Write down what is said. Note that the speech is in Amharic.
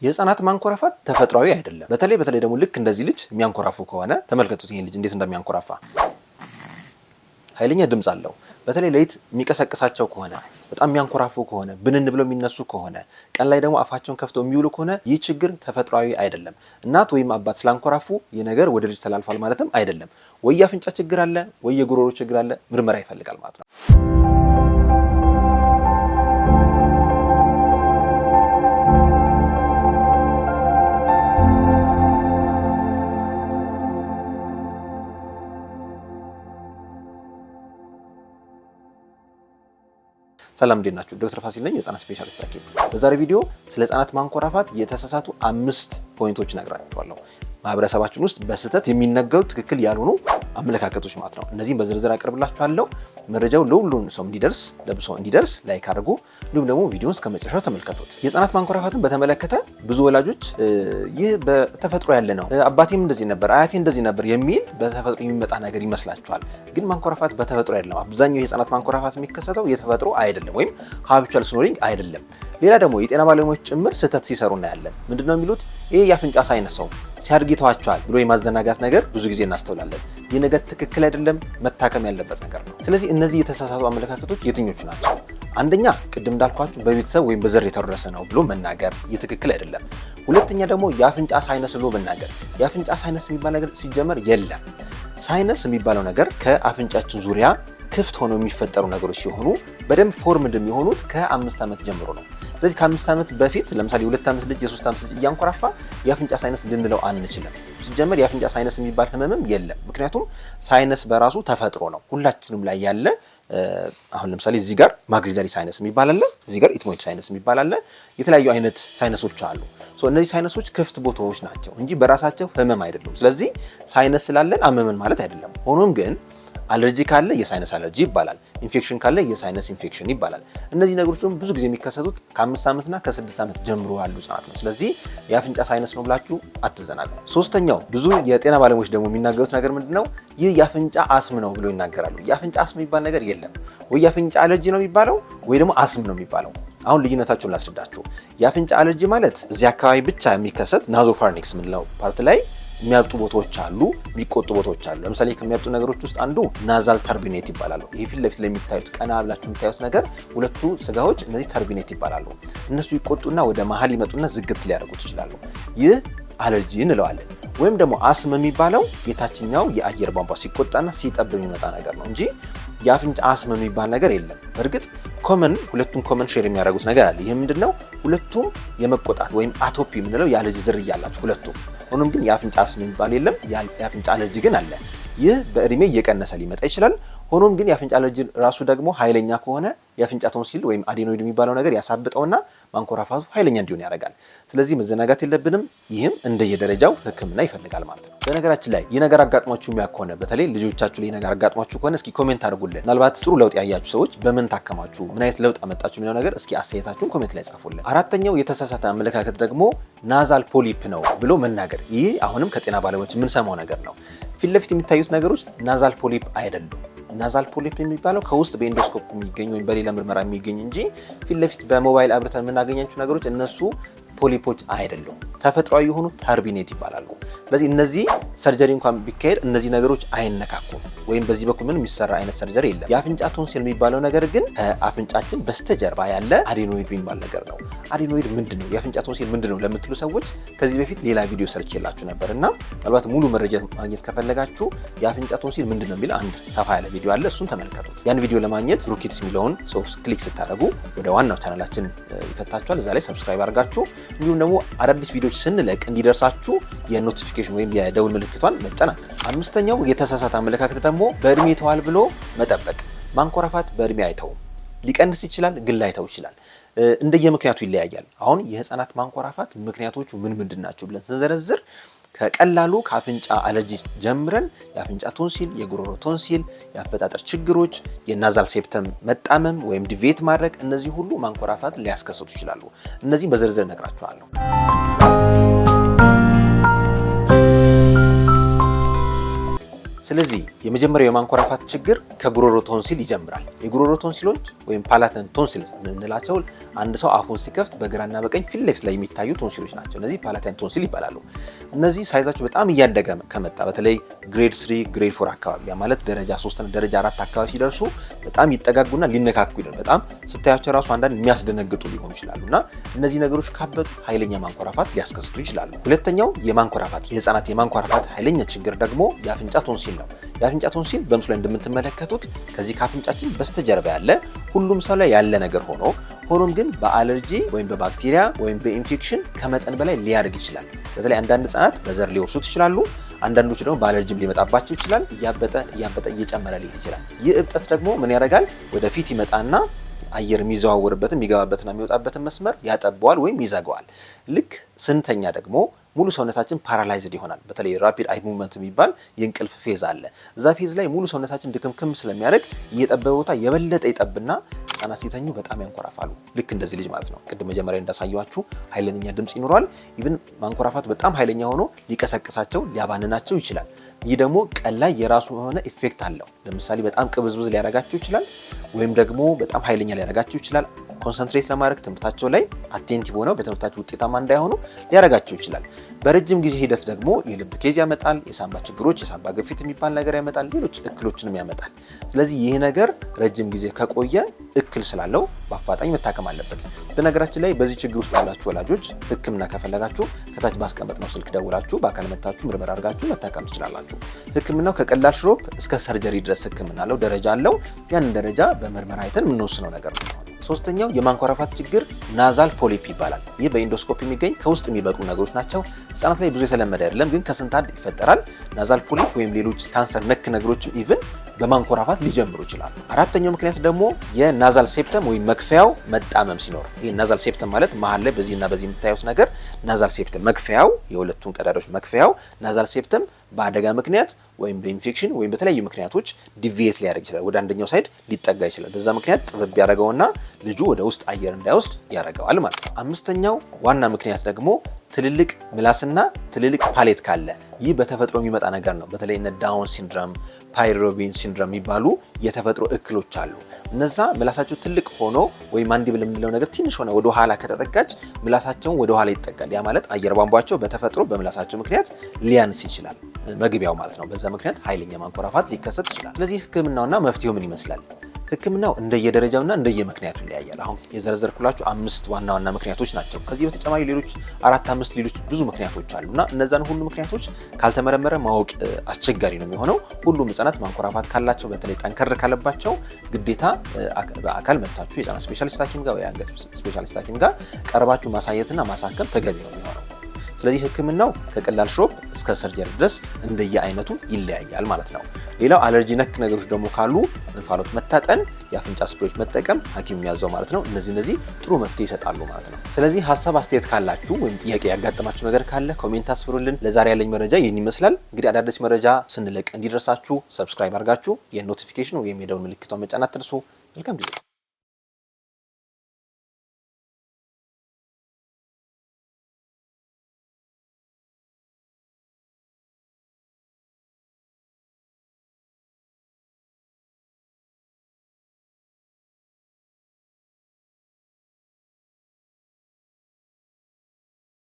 የህፃናት ማንኮራፋት ተፈጥሯዊ አይደለም። በተለይ ደግሞ ልክ እንደዚህ ልጅ የሚያንኮራፉ ከሆነ ተመልከቱት። ይሄን ልጅ እንዴት እንደሚያንኮራፋ ኃይለኛ ድምጽ አለው። በተለይ ለይት የሚቀሰቅሳቸው ከሆነ በጣም የሚያንኮራፉ ከሆነ ብንን ብለው የሚነሱ ከሆነ ቀን ላይ ደግሞ አፋቸውን ከፍተው የሚውሉ ከሆነ ይህ ችግር ተፈጥሯዊ አይደለም። እናት ወይም አባት ስላንኮራፉ ይህ ነገር ወደ ልጅ ተላልፏል ማለትም አይደለም። ወይ የአፍንጫ ችግር አለ ወይ የጉሮሮ ችግር አለ፣ ምርመራ ይፈልጋል ማለት ነው። ሰላም እንዴት ናችሁ? ዶክተር ፋሲል ነኝ፣ የህፃናት ስፔሻሊስት ሐኪም። በዛሬ ቪዲዮ ስለ ህፃናት ማንኮራፋት የተሳሳቱ 5 ፖይንቶች እነግራችኋለሁ። ማህበረሰባችን ውስጥ በስህተት የሚነገሩ ትክክል ያልሆኑ አመለካከቶች ማለት ነው። እነዚህም በዝርዝር አቀርብላችኋለሁ። መረጃው ለሁሉም ሰው እንዲደርስ ላይክ አድርጉ። እንዲሁም ደግሞ ቪዲዮውን እስከ መጨረሻው ተመልከቱት። የህፃናት ማንኮራፋትን በተመለከተ ብዙ ወላጆች ይህ በተፈጥሮ ያለ ነው፣ አባቴም እንደዚህ ነበር፣ አያቴ እንደዚህ ነበር የሚል በተፈጥሮ የሚመጣ ነገር ይመስላችኋል። ግን ማንኮራፋት በተፈጥሮ አይደለም። አብዛኛው የህፃናት ማንኮራፋት የሚከሰተው የተፈጥሮ አይደለም ወይም ሃቢቹዋል ስኖሪንግ አይደለም። ሌላ ደግሞ የጤና ባለሙያዎች ጭምር ስህተት ሲሰሩ እናያለን። ምንድነው የሚሉት? ይሄ የአፍንጫ ሳይነስ ሰው ሲያድግ ይተዋቸዋል ብሎ የማዘናጋት ነገር ብዙ ጊዜ እናስተውላለን። ይህ ነገር ትክክል አይደለም፣ መታከም ያለበት ነገር ነው። ስለዚህ እነዚህ የተሳሳቱ አመለካከቶች የትኞቹ ናቸው? አንደኛ ቅድም እንዳልኳችሁ በቤተሰብ ወይም በዘር የተወረሰ ነው ብሎ መናገር፣ ይህ ትክክል አይደለም። ሁለተኛ ደግሞ የአፍንጫ ሳይነስ ብሎ መናገር። የአፍንጫ ሳይነስ የሚባል ነገር ሲጀመር የለም። ሳይነስ የሚባለው ነገር ከአፍንጫችን ዙሪያ ክፍት ሆነው የሚፈጠሩ ነገሮች ሲሆኑ በደንብ ፎርምድ የሚሆኑት ከ5 ዓመት ጀምሮ ነው። ስለዚህ ከ5 ዓመት በፊት ለምሳሌ የ2 ዓመት ልጅ የ3 ዓመት ልጅ እያንኮራፋ የአፍንጫ ሳይነስ ልንለው አንችልም። ሲጀመር የአፍንጫ ሳይነስ የሚባል ህመምም የለም። ምክንያቱም ሳይነስ በራሱ ተፈጥሮ ነው፣ ሁላችንም ላይ ያለ። አሁን ለምሳሌ እዚህ ጋር ማግዚላሪ ሳይነስ የሚባል አለ፣ እዚህ ጋር ኢትሞይድ ሳይነስ የሚባል አለ። የተለያዩ አይነት ሳይነሶች አሉ። እነዚህ ሳይነሶች ክፍት ቦታዎች ናቸው እንጂ በራሳቸው ህመም አይደሉም። ስለዚህ ሳይነስ ስላለን አመመን ማለት አይደለም። ሆኖም ግን አለርጂ ካለ የሳይነስ አለርጂ ይባላል። ኢንፌክሽን ካለ የሳይነስ ኢንፌክሽን ይባላል። እነዚህ ነገሮች ደግሞ ብዙ ጊዜ የሚከሰቱት ከ5 ዓመትና ከ6 ዓመት ጀምሮ ያሉ ህጻናት ነው። ስለዚህ የአፍንጫ ሳይነስ ነው ብላችሁ አትዘናጉ። ሶስተኛው ብዙ የጤና ባለሙያዎች ደግሞ የሚናገሩት ነገር ምንድነው? ይህ የአፍንጫ አስም ነው ብሎ ይናገራሉ። የአፍንጫ አስም የሚባል ነገር የለም። ወይ የአፍንጫ አለርጂ ነው የሚባለው ወይ ደግሞ አስም ነው የሚባለው። አሁን ልዩነታቸውን ላስረዳችሁ። የአፍንጫ አለርጂ ማለት እዚህ አካባቢ ብቻ የሚከሰት ናዞፋርኒክስ የምንለው ፓርት ላይ የሚያብጡ ቦታዎች አሉ፣ የሚቆጡ ቦታዎች አሉ። ለምሳሌ ከሚያብጡ ነገሮች ውስጥ አንዱ ናዛል ተርቢኔት ይባላሉ። ይሄ ፊት ለፊት ላይ የሚታዩት ቀና ብላችሁ የሚታዩት ነገር ሁለቱ ስጋዎች እነዚህ ተርቢኔት ይባላሉ። እነሱ ይቆጡና ወደ መሀል ይመጡና ዝግት ሊያደርጉት ይችላሉ። ይህ አለርጂ እንለዋለን። ወይም ደግሞ አስም የሚባለው የታችኛው የአየር ቧንቧ ሲቆጣና ሲጠብ የሚመጣ ነገር ነው እንጂ የአፍንጫ አስም የሚባል ነገር የለም። በእርግጥ ሁለቱም ኮመን ሼር የሚያደርጉት ነገር አለ። ይህ ምንድነው? ሁለቱም የመቆጣት ወይም አቶፒ የምንለው የአለርጂ ዝርያ አላቸው ሁለቱም። ሆኖም ግን የአፍንጫ አስም የሚባል የለም። የአፍንጫ አለርጂ ግን አለ። ይህ በእድሜ እየቀነሰ ሊመጣ ይችላል። ሆኖም ግን የአፍንጫ አለርጂ ራሱ ደግሞ ኃይለኛ ከሆነ የአፍንጫ ቶንሲል ወይም አዴኖይድ የሚባለው ነገር ያሳብጠውና ማንኮራፋቱ ኃይለኛ እንዲሆን ያደርጋል። ስለዚህ መዘናጋት የለብንም። ይህም እንደየደረጃው ሕክምና ይፈልጋል ማለት ነው። በነገራችን ላይ ይህ ነገር አጋጥሟችሁ ከሆነ በተለይ ልጆቻችሁ ላይ ይህ ነገር አጋጥሟችሁ ከሆነ እስኪ ኮሜንት አድርጉልን። ምናልባት ጥሩ ለውጥ ያያችሁ ሰዎች በምን ታከማችሁ፣ ምን አይነት ለውጥ አመጣችሁ የሚለው ነገር እስኪ አስተያየታችሁን ኮሜንት ላይ ጻፉልን። አራተኛው የተሳሳተ አመለካከት ደግሞ ናዛል ፖሊፕ ነው ብሎ መናገር። ይህ አሁንም ከጤና ባለሙያዎች የምንሰማው ነገር ነው። ፊት ለፊት የሚታዩት ነገሮች ናዛል ፖሊፕ አይደሉም። ናዛል ፖሊፕ የሚባለው ከውስጥ በኤንዶስኮፕ የሚገኝ ወይም በሌላ ምርመራ የሚገኝ እንጂ ፊት ለፊት በሞባይል አብርተን የምናገኛቸው ነገሮች እነሱ ፖሊፖች አይደሉም። ተፈጥሯዊ የሆኑ ተርቢኔት ይባላሉ። ስለዚህ እነዚህ ሰርጀሪ እንኳን ቢካሄድ እነዚህ ነገሮች አይነካኩም ወይም በዚህ በኩል ምንም የሚሰራ አይነት ሰርጀሪ የለም። የአፍንጫ ቶንሲል የሚባለው ነገር ግን አፍንጫችን በስተጀርባ ያለ አዴኖይድ የሚባል ነገር ነው። አዴኖይድ ምንድነው? የአፍንጫ ቶንሲል ምንድነው ለምትሉ ሰዎች ከዚህ በፊት ሌላ ቪዲዮ ሰርቼላችሁ ነበር እና ምናልባት ሙሉ መረጃ ማግኘት ከፈለጋችሁ የአፍንጫ ቶንሲል ምንድነው የሚል አንድ ሰፋ ያለ ቪዲዮ አለ፣ እሱን ተመልከቱት። ያን ቪዲዮ ለማግኘት ሩኪድስ የሚለውን ጽሑፍ ክሊክ ስታደርጉ ወደ ዋናው ቻናላችን ይከታችኋል። እዛ ላይ ሰብስክራይብ አድርጋችሁ እንዲሁም ደግሞ አዳዲስ ቪዲዮዎች ስንለቅ እንዲደርሳችሁ የኖቲፊኬሽን ወይም የደውል ምልክቷን መጫን አትርሱ። አምስተኛው የተሳሳተ አመለካከት ደግሞ በእድሜ ተዋል ብሎ መጠበቅ። ማንኮራፋት በእድሜ አይተውም፣ ሊቀንስ ይችላል ግን ላይተው ይችላል። እንደየምክንያቱ ይለያያል። አሁን የህፃናት ማንኮራፋት ምክንያቶቹ ምን ናቸው ብለን ስንዘረዝር ከቀላሉ ከአፍንጫ አለርጂ ጀምረን የአፍንጫ ቶንሲል፣ የጉሮሮ ቶንሲል፣ የአፈጣጠር ችግሮች፣ የናዛል ሴፕተም መጣመም ወይም ዲቬት ማድረግ፣ እነዚህ ሁሉ ማንኮራፋት ሊያስከሰቱ ይችላሉ። እነዚህም በዝርዝር እነግራችኋለሁ። ስለዚህ የመጀመሪያው የማንኮራፋት ችግር ከጉሮሮ ቶንሲል ይጀምራል። የጉሮሮ ቶንሲሎች ወይም ፓላተን ቶንሲልስ የምንላቸው አንድ ሰው አፉን ሲከፍት በግራና በቀኝ ፊት ለፊት ላይ የሚታዩ ቶንሲሎች ናቸው። እነዚህ ፓላተን ቶንሲል ይባላሉ። እነዚህ ሳይዛቸው በጣም እያደገ ከመጣ በተለይ ግሬድ 3 ግሬድ 4 አካባቢ ያ ማለት ደረጃ 3 እና ደረጃ 4 አካባቢ ሲደርሱ በጣም ይጠጋጉና ሊነካኩ ይላል። በጣም ስታያቸው ራሱ አንዳንድ የሚያስደነግጡ ሊሆኑ ይችላሉና እነዚህ ነገሮች ካበጡ ኃይለኛ ማንኮራፋት ሊያስከስቱ ይችላሉ። ሁለተኛው የማንኮራፋት የህፃናት የማንኮራፋት ኃይለኛ ችግር ደግሞ የአፍንጫ ቶንሲል ነው። የአፍንጫ ቶንሲል በምስሉ ላይ እንደምትመለከቱት ከዚህ ከአፍንጫችን በስተጀርባ ያለ ሁሉም ሰው ላይ ያለ ነገር ሆኖም ግን በአለርጂ ወይም በባክቴሪያ ወይም በኢንፌክሽን ከመጠን በላይ ሊያድግ ይችላል። በተለይ አንዳንድ ህፃናት በዘር ሊወርሱት ይችላሉ። አንዳንዶች ደግሞ በአለርጂም ሊመጣባቸው ይችላል። እያበጠ እየጨመረ ሊሄድ ይችላል። ይህ እብጠት ደግሞ ምን ያደርጋል? ወደፊት ይመጣና አየር የሚዘዋወርበትን የሚገባበትና የሚወጣበትን መስመር ያጠበዋል ወይም ይዘጋዋል። ልክ ስንተኛ ደግሞ ሙሉ ሰውነታችን ፓራላይዝድ ይሆናል። በተለይ ራፒድ አይ ሙቭመንት የሚባል የእንቅልፍ ፌዝ አለ። እዛ ፌዝ ላይ ሙሉ ሰውነታችን ድክምክም ስለሚያደርግ እየጠበበ ቦታ የበለጠ ይጠብና ህፃናት ሲተኙ በጣም ያንኮራፋሉ። ልክ እንደዚህ ልጅ ማለት ነው። ቅድም መጀመሪያ እንዳሳየኋችሁ ኃይለኛ ድምጽ ይኖረዋል። ኢቭን ማንኮራፋት በጣም ኃይለኛ ሆኖ ሊቀሰቅሳቸው ሊያባንናቸው ይችላል። ይህ ደግሞ ቀን ላይ የራሱ የሆነ ኢፌክት አለው። ለምሳሌ በጣም ቅብዝብዝ ሊያረጋቸው ይችላል፣ ወይም ደግሞ በጣም ኃይለኛ ሊያረጋቸው ይችላል። ኮንሰንትሬት ለማድረግ ትምህርታቸው ላይ አቴንቲቭ ሆነው በትምህርታቸው ውጤታማ እንዳይሆኑ ሊያረጋቸው ይችላል። በረጅም ጊዜ ሂደት ደግሞ የልብ ኬዝ ያመጣል፣ የሳምባ ችግሮች፣ የሳምባ ግፊት የሚባል ነገር ያመጣል፣ ሌሎች እክሎችንም ያመጣል። ስለዚህ ይህ ነገር ረጅም ጊዜ ከቆየ እክል ስላለው በአፋጣኝ መታከም አለበት። በነገራችን ላይ በዚህ ችግር ውስጥ ያላችሁ ወላጆች ሕክምና ከፈለጋችሁ ከታች ባስቀመጥነው ስልክ ደውላችሁ በአካል መታችሁ ምርመራ አድርጋችሁ መታከም ትችላላችሁ። ሕክምናው ከቀላል ሽሮፕ እስከ ሰርጀሪ ድረስ ሕክምና አለው፣ ደረጃ አለው። ያንን ደረጃ በምርመራ አይተን የምንወስነው ነገር ነው። ሶስተኛው የማንኮራፋት ችግር ናዛል ፖሊፕ ይባላል። ይህ በኢንዶስኮፕ የሚገኝ ከውስጥ የሚበቅሉ ነገሮች ናቸው። ህጻናት ላይ ብዙ የተለመደ አይደለም፣ ግን ከስንት አንድ ይፈጠራል። ናዛል ፖሊፕ ወይም ሌሎች ካንሰር ነክ ነገሮች ኢቭን በማንኮራፋት ሊጀምሩ ይችላሉ። አራተኛው ምክንያት ደግሞ የናዛል ሴፕተም ወይም መክፈያው መጣመም ሲኖር፣ ይህ ናዛል ሴፕተም ማለት መሀል ላይ በዚህና በዚህ የምታዩት ነገር ናዛል ሴፕተም መክፈያው፣ የሁለቱን ቀዳዳዎች መክፈያው ናዛል ሴፕተም በአደጋ ምክንያት ወይም በኢንፌክሽን ወይም በተለያዩ ምክንያቶች ዲቪየት ሊያደርግ ይችላል፣ ወደ አንደኛው ሳይድ ሊጠጋ ይችላል። በዛ ምክንያት ጥበብ ያደርገውና ልጁ ወደ ውስጥ አየር እንዳይወስድ ያደርገዋል ማለት ነው። አምስተኛው ዋና ምክንያት ደግሞ ትልልቅ ምላስና ትልልቅ ፓሌት ካለ፣ ይህ በተፈጥሮ የሚመጣ ነገር ነው። በተለይ እነ ዳውን ሲንድሮም፣ ፓይሮቢን ሲንድሮም የሚባሉ የተፈጥሮ እክሎች አሉ። እነዛ ምላሳቸው ትልቅ ሆኖ ወይም ማንዲብል የምንለው ነገር ትንሽ ሆነ ወደ ኋላ ከተጠጋች ምላሳቸውን ወደ ኋላ ይጠጋል። ያ ማለት አየር ቧንቧቸው በተፈጥሮ በምላሳቸው ምክንያት ሊያንስ ይችላል፣ መግቢያው ማለት ነው። በዛ ምክንያት ኃይለኛ ማንኮራፋት ሊከሰት ይችላል። ስለዚህ ህክምናውና መፍትሄው ምን ይመስላል? ህክምናው እንደየደረጃውና እንደየምክንያቱ ይለያያል። አሁን የዘረዘርኩላችሁ 5 ዋና ዋና ምክንያቶች ናቸው። ከዚህ በተጨማሪ ሌሎች 4-5 ሌሎች ብዙ ምክንያቶች አሉና እነዛን ሁሉ ምክንያቶች ካልተመረመረ ማወቅ አስቸጋሪ ነው የሚሆነው። ሁሉም ህጻናት ማንኮራፋት ካላቸው በተለይ ጠንከር ካለባቸው ግዴታ በአካል መጥታችሁ የህጻናት ስፔሻሊስት ሐኪም ጋር ወይ የአንገት ስፔሻሊስት ሐኪም ጋር ቀርባችሁ ማሳየትና ማሳከም ተገቢ ነው የሚሆነው። ስለዚህ ህክምናው ከቀላል ሽሮፕ እስከ ሰርጀሪ ድረስ እንደየአይነቱ ይለያያል ማለት ነው። ሌላው አለርጂ ነክ ነገሮች ደግሞ ካሉ እንፋሎት መታጠን፣ የአፍንጫ ስፕሬዎች መጠቀም ሐኪም የሚያዘው ማለት ነው። እነዚህ ጥሩ መፍትሄ ይሰጣሉ ማለት ነው። ስለዚህ ሀሳብ አስተያየት ካላችሁ ወይም ጥያቄ ያጋጠማችሁ ነገር ካለ ኮሜንት አስፍሩልን። ለዛሬ ያለኝ መረጃ ይህን ይመስላል። እንግዲህ አዳዲስ መረጃ ስንለቅ እንዲደርሳችሁ ሰብስክራይብ አድርጋችሁ የኖቲፊኬሽን ወይም የደውል ምልክቷን መጫን አትርሱ። መልካም ጊዜ